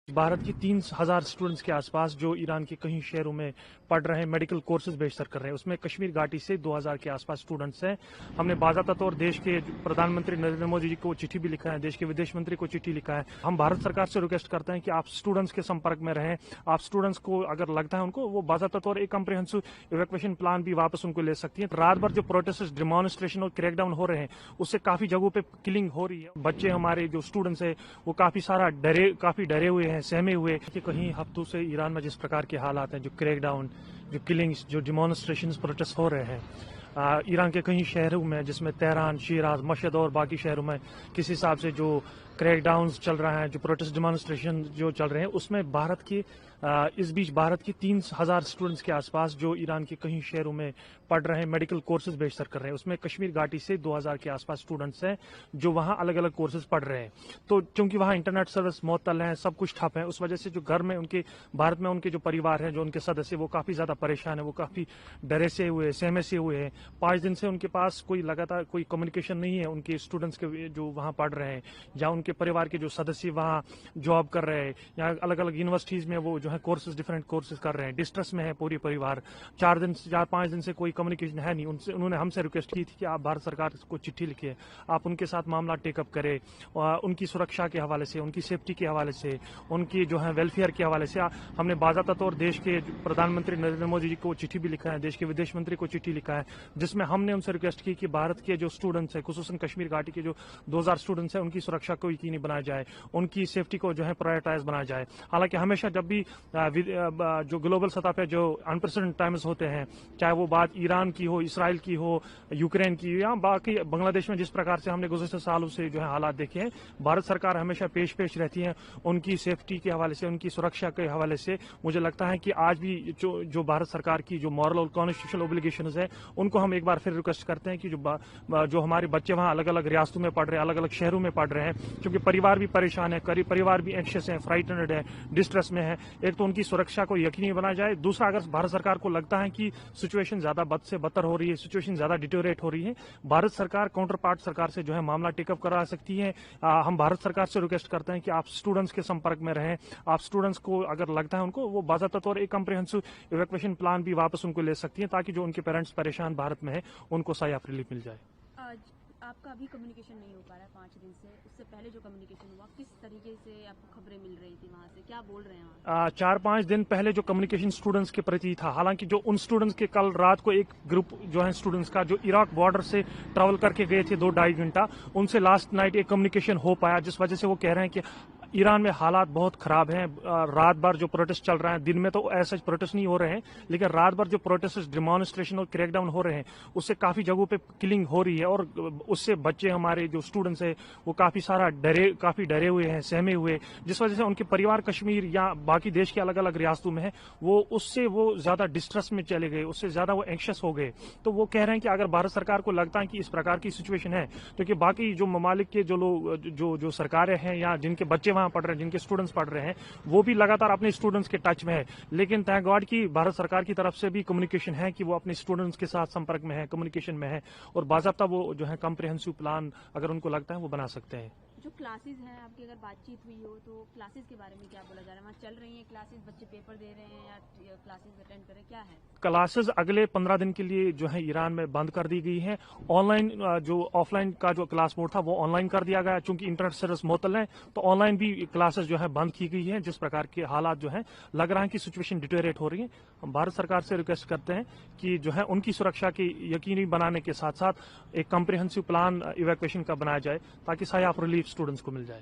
भारत की 3,000 स्टूडेंट्स के आसपास जो ईरान के कई शहरों में पढ़ रहे हैं, मेडिकल कोर्सेज बेहतर कर रहे हैं, उसमें कश्मीर घाटी से 2,000 के आसपास स्टूडेंट्स हैं। हमने बाज़ाब्ता तौर देश के प्रधानमंत्री नरेंद्र मोदी जी को चिट्ठी भी लिखा है, देश के विदेश मंत्री को चिट्ठी लिखा है। हम भारत सरकार से रिक्वेस्ट करते हैं कि आप स्टूडेंट्स के संपर्क में रहें। आप स्टूडेंट्स को अगर लगता है उनको, वो बाज़ाब्ता तौर एक कम्प्रिहेंसिव इवैक्यूएशन प्लान भी वापस उनको ले सकती है। रात भर जो प्रोटेस्ट, डिमॉन्स्ट्रेशन और क्रैकडाउन हो रहे हैं, उससे काफी जगहों पे किलिंग हो रही है। बच्चे हमारे जो स्टूडेंट्स हैं वो काफी डरे हुए हैं, सहमे हुए कि कहीं हफ्तों से ईरान में जिस प्रकार के हालात हैं, जो क्रैकडाउन, जो किलिंग्स, जो डिमॉन्स्ट्रेशंस, प्रोटेस्ट हो रहे हैं ईरान के कई शहरों में, जिसमें तेहरान, शिराज, मशहद और बाकी शहरों में किस हिसाब से जो क्रैकडाउन्स चल रहा है, जो प्रोटेस्ट डिमॉन्स्ट्रेशन जो चल रहे हैं, उसमें इस बीच भारत की 3,000 स्टूडेंट्स के आसपास जो ईरान के कई शहरों में पढ़ रहे हैं, मेडिकल कोर्सेज बेहतर कर रहे हैं, उसमें कश्मीर घाटी से 2,000 के आसपास स्टूडेंट्स हैं जो वहाँ अलग अलग कोर्सेज पढ़ रहे हैं। तो चूंकि वहाँ इंटरनेट सर्विस मुअत्तल है, सब कुछ ठप है, उस वजह से जो घर में उनके, भारत में उनके जो परिवार हैं, जो उनके सदस्य, वो काफ़ी ज़्यादा परेशान है, वो काफ़ी डरे से हुए, सहमे से हुए हैं। 5 दिन से उनके पास कोई लगातार कोई कम्युनिकेशन नहीं है उनके स्टूडेंट्स के जो वहाँ पढ़ रहे हैं, या उनके परिवार के जो सदस्य वहाँ जॉब कर रहे हैं, या अलग अलग यूनिवर्सिटीज़ में वो जो है कोर्सेज, डिफरेंट कोर्सेज कर रहे हैं। डिस्ट्रेस में है पूरी परिवार। 4-5 दिन से कोई कम्युनिकेशन है नहीं। उन्होंने हमसे रिक्वेस्ट की थी कि आप भारत सरकार को चिट्ठी लिखिए, आप उनके साथ मामला टेकअप करें, उनकी सुरक्षा के हवाले से, उनकी सेफ्टी के हवाले से, उनकी जो है वेलफेयर के हवाले से। हमने बाज़ाब्ता तौर देश के प्रधानमंत्री नरेंद्र मोदी जी को चिट्ठी भी लिखा है, देश के विदेश मंत्री को चिट्ठी लिखा है, जिसमें हमने उनसे रिक्वेस्ट की कि भारत के जो स्टूडेंट्स हैं, खुसूसन कश्मीर घाटी के जो 2,000 स्टूडेंट्स हैं, उनकी सुरक्षा को यकीनी बनाया जाए, उनकी सेफ्टी को जो है प्रायोरिटाइज बनाया जाए। हालांकि हमेशा जब भी जो ग्लोबल सतह पे जो अनप्रेसिडेंटेड टाइम्स होते हैं, चाहे वो बात ईरान की हो, इसराइल की हो, यूक्रेन की हो, या बाकी बांग्लादेश में जिस प्रकार से हमने गुज़श्ता सालों से जो है हालात देखे हैं, भारत सरकार हमेशा पेश रहती है उनकी सेफ्टी के हवाले से, उनकी सुरक्षा के हवाले से। मुझे लगता है कि आज भी जो भारत सरकार की जो मॉरल और कॉन्स्टिट्यूशनल ओब्लिगेशंस है, उनको हम एक बार फिर रिक्वेस्ट करते हैं कि जो हमारे बच्चे वहाँ अलग अलग रियासतों में पढ़ रहे हैं, अलग अलग शहरों में पढ़ रहे हैं, क्योंकि परिवार भी परेशान है, परिवार भी एंक्शियस है, फ्राइटनड है, डिस्ट्रेस में है। एक तो उनकी सुरक्षा को यकीनी बनाया जाए, दूसरा अगर भारत सरकार को लगता है कि सिचुएशन ज्यादा बद से बदतर हो रही है, सिचुएशन ज्यादा डिटोरेट हो रही है, भारत सरकार काउंटर पार्ट सरकार से जो है मामला टेकअप करा सकती है। हम भारत सरकार से रिक्वेस्ट करते हैं कि आप स्टूडेंट्स के संपर्क में रहें। आप स्टूडेंट्स को अगर लगता है उनको, वो बाज़ाब्ता तौर एक कम्प्रिहेंसिव इवैक्यूएशन प्लान भी वापस उनको ले सकती है, ताकि जो उनके पेरेंट्स परेशान भारत में है उनको सही रिलीफ मिल जाए। आज आपका अभी कम्युनिकेशन नहीं हो पा रहा है 5 दिन से, उससे पहले जो कम्युनिकेशन हुआ, किस तरीके से आपको खबरें मिल रही थी वहाँ से, क्या बोल रहे हैं वहाँ? 4-5 दिन पहले जो कम्युनिकेशन स्टूडेंट्स के प्रति था, हालांकि जो उन स्टूडेंट्स के कल रात को एक ग्रुप जो है स्टूडेंट्स का, जो इराक बॉर्डर से ट्रैवल करके गए थे 2-2.5 घंटा, उनसे लास्ट नाइट एक कम्युनिकेशन हो पाया, जिस वजह से वो कह रहे हैं कि ईरान में हालात बहुत खराब हैं। रात भर जो प्रोटेस्ट चल रहा है, दिन में तो ऐसा प्रोटेस्ट नहीं हो रहे हैं, लेकिन रात भर जो प्रोटेस्ट, डिमॉन्स्ट्रेशन और क्रैकडाउन हो रहे हैं, उससे काफी जगहों पे किलिंग हो रही है, और उससे बच्चे हमारे जो स्टूडेंट्स हैं वो काफी डरे हुए हैं, सहमे हुए, जिस वजह से उनके परिवार कश्मीर या बाकी देश के अलग अलग रियासतों में है, उससे वो ज्यादा डिस्ट्रेस में चले गए, उससे ज्यादा वो एंक्शियस हो गए। तो वो कह रहे हैं कि अगर भारत सरकार को लगता है कि इस प्रकार की सिचुएशन है, तो कि बाकी जो ममालिक के जो लोग, जो सरकारें हैं, या जिनके बच्चे वहां पढ़ रहे हैं, जिनके स्टूडेंट्स पढ़ रहे हैं, वो भी लगातार अपने स्टूडेंट्स के टच में है। लेकिन थैंक गॉड कि भारत सरकार की तरफ से भी कम्युनिकेशन है कि वो अपने स्टूडेंट्स के साथ संपर्क में है, कम्युनिकेशन में है, और बाज़ाब्ता वो जो है कम्प्रिहेंसिव प्लान अगर उनको लगता है वो बना सकते हैं। जो क्लासेस हैं आपकी, अगर बातचीत हुई हो तो क्लासेस के बारे में क्या बोला जा रहा है? वहाँ चल रही है क्लासेस, बच्चे पेपर दे रहे हैं या क्लासेस अटेंड कर रहे हैं, क्या है? क्लासेस अगले 15 दिन के लिए जो है ईरान में बंद कर दी गई है। ऑनलाइन जो ऑफलाइन का जो क्लास मोड था वो ऑनलाइन कर दिया गया, चूंकि इंटरनेट सर्विस मुअत्तल है, तो ऑनलाइन भी क्लासेस जो है बंद की गई है। जिस प्रकार के हालात जो है, लग रहा है कि सिचुएशन डिटोरेट हो रही है। हम भारत सरकार से रिक्वेस्ट करते हैं कि जो है उनकी सुरक्षा की यकीनी बनाने के साथ साथ एक कम्प्रिहेंसिव प्लान इवैक्यूएशन का बनाया जाए, ताकि सही रिलीफ स्टूडेंट्स को मिल जाए।